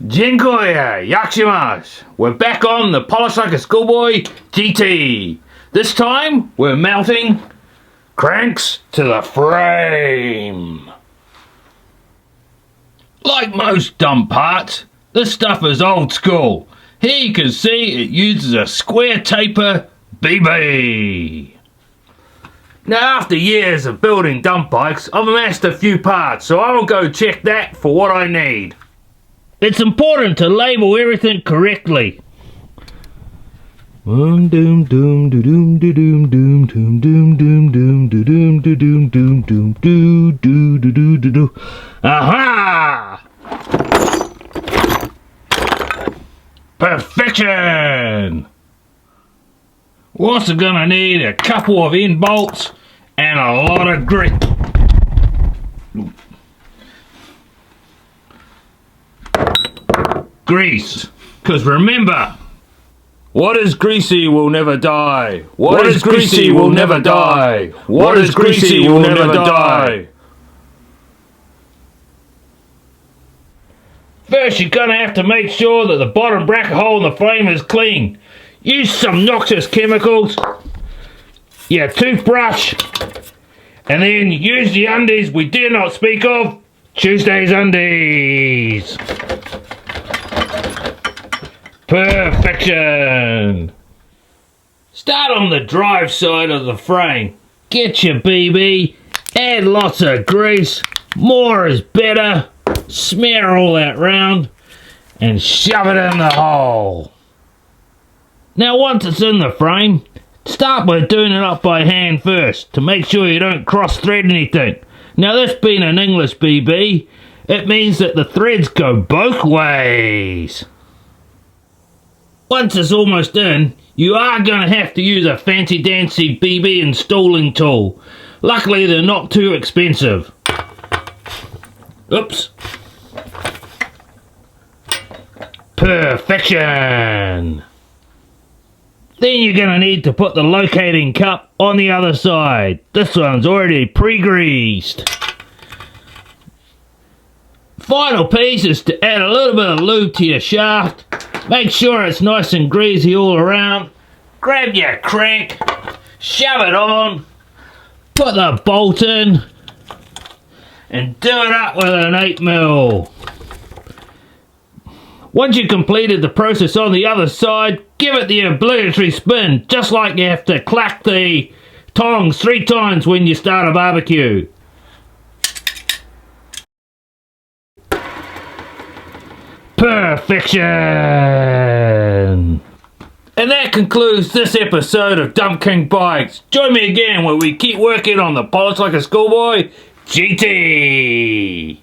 Dziękuję, yakshimash. We're back on the Polish Like a Schoolboy GT. This time, we're mounting cranks to the frame. Like most dump parts, this stuff is old school. Here you can see it uses a square taper BB. Now, after years of building dump bikes, I've amassed a few parts, so I will go check that for what I need. It's important to label everything correctly. Doom doom doom doom doom doom doom doom doom doom doom doom doom doom doom doom doom. Aha! Perfection! We're also gonna need a couple of end bolts and a lot of grit. Grease, because remember, what is greasy will never die. What is greasy will never die. What is greasy will never die. First, you're gonna have to make sure that the bottom bracket hole in the frame is clean. Use some noxious chemicals, your toothbrush, and then use the undies we dare not speak of, Tuesday's undies. Perfection! Start on the drive side of the frame. Get your BB, add lots of grease, more is better, smear all that round, and shove it in the hole. Now once it's in the frame, start by doing it up by hand first to make sure you don't cross thread anything. Now this being an English BB, it means that the threads go both ways. Once it's almost in, you are going to have to use a fancy dancy BB installing tool. Luckily they're not too expensive. Oops. Perfection! Then you're going to need to put the locating cup on the other side. This one's already pre-greased. Final piece is to add a little bit of lube to your shaft. Make sure it's nice and greasy all around. Grab your crank, shove it on, put the bolt in, and do it up with an 8mm. Once you've completed the process on the other side, give it the obligatory spin, just like you have to clack the tongs 3 times when you start a barbecue. Perfection! And that concludes this episode of Dump King Bikes. Join me again where we keep working on the Polish Like a Schoolboy GT.